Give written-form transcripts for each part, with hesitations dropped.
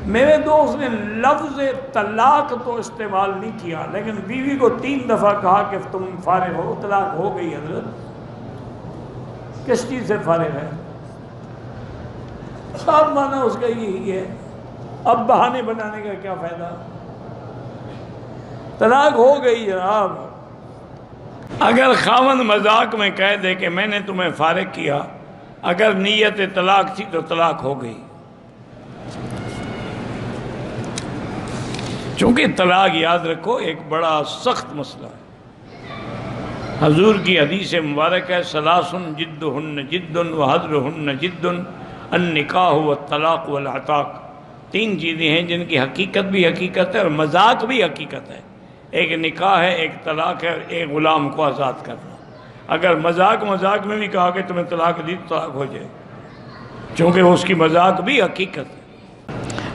میرے دوست نے لفظ طلاق تو استعمال نہیں کیا، لیکن بیوی کو 3 دفعہ کہا کہ تم فارغ ہو، طلاق ہو گئی حضرت۔ کس چیز سے فارغ ہے؟ صاحب مانا اس کا یہی ہے، اب بہانے بنانے کا کیا فائدہ؟ طلاق ہو گئی جناب۔ اگر خاوند مذاق میں کہہ دے کہ میں نے تمہیں فارغ کیا، اگر نیت طلاق تھی تو طلاق ہو گئی۔ چونکہ طلاق یاد رکھو ایک بڑا سخت مسئلہ ہے۔ حضور کی حدیث مبارک ہے ثلاثن جدہن جد وحذرہن جد النکاح والطلاق والعتاق۔ 3 چیزیں ہیں جن کی حقیقت بھی حقیقت ہے اور مذاق بھی حقیقت ہے۔ ایک نکاح ہے، ایک طلاق ہے، اور ایک غلام کو آزاد کرنا۔ اگر مذاق میں بھی کہا کہ تمہیں طلاق دی تو طلاق ہو جائے، چونکہ اس کی مذاق بھی حقیقت ہے۔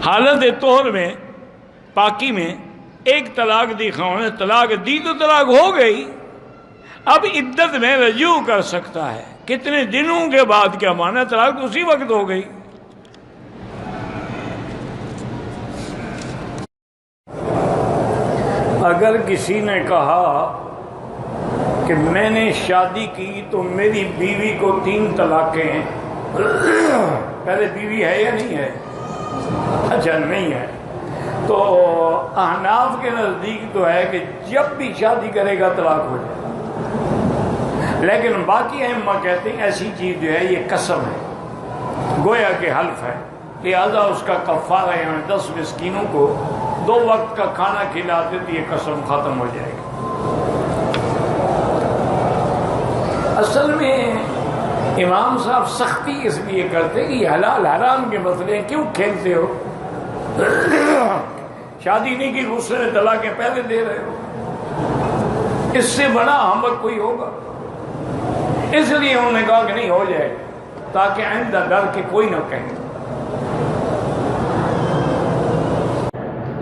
حالت طہر میں، پاکی میں ایک طلاق دی خاوند نے طلاق دی تو طلاق ہو گئی، اب عدت میں رجوع کر سکتا ہے۔ کتنے دنوں کے بعد کیا مانا؟ طلاق اسی وقت ہو گئی۔ اگر کسی نے کہا کہ میں نے شادی کی تو میری بیوی کو 3 طلاقیں ہیں، پہلے بیوی ہے یا نہیں ہے؟ اچھا نہیں ہے، تو احناف کے نزدیک تو ہے کہ جب بھی شادی کرے گا طلاق ہو جائے، لیکن باقی ائمہ کہتے ہیں ایسی چیز جو ہے یہ قسم ہے، گویا کہ حلف ہے، لہذا اس کا کفارہ یعنی 10 مسکینوں کو 2 وقت کا کھانا کھلا دے تو یہ قسم ختم ہو جائے گی۔ اصل میں امام صاحب سختی اس لیے کرتے کہ یہ حلال حرام کے مسئلے کیوں کھیلتے ہو؟ شادی نہیں کی، غصے میں طلاقیں پہلے دے رہے ہو، اس سے بڑا حمق کوئی ہوگا؟ اس لیے انہوں نے کہا کہ نہیں ہو جائے تاکہ آئندہ ڈر کے کوئی نہ کہے۔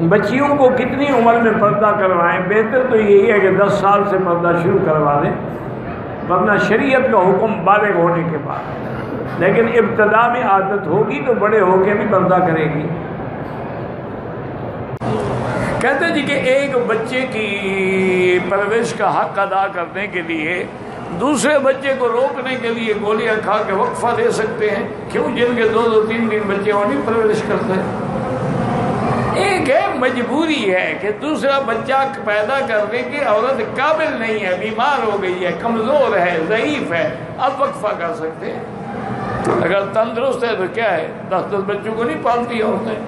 بچیوں کو کتنی عمر میں پردہ کروائیں؟ بہتر تو یہی ہے کہ 10 سال سے پردہ شروع کروا دیں، ورنہ شریعت کا حکم بالغ ہونے کے بعد، لیکن ابتدا میں عادت ہوگی تو بڑے ہو کے بھی پردہ کرے گی۔ کہتے جی کہ ایک بچے کی پرورش کا حق ادا کرنے کے لیے دوسرے بچے کو روکنے کے لیے گولیاں کھا کے وقفہ دے سکتے ہیں، کیوں؟ جن کے 2 3 بچے وہ نہیں پرورش کرتے۔ ایک ہے مجبوری ہے کہ دوسرا بچہ پیدا کرنے کی عورت قابل نہیں ہے، بیمار ہو گئی ہے، کمزور ہے، ضعیف ہے، اب وقفہ کر سکتے ہیں۔ اگر تندرست ہے تو کیا ہے، 10 بچوں کو نہیں پالتی عورتیں۔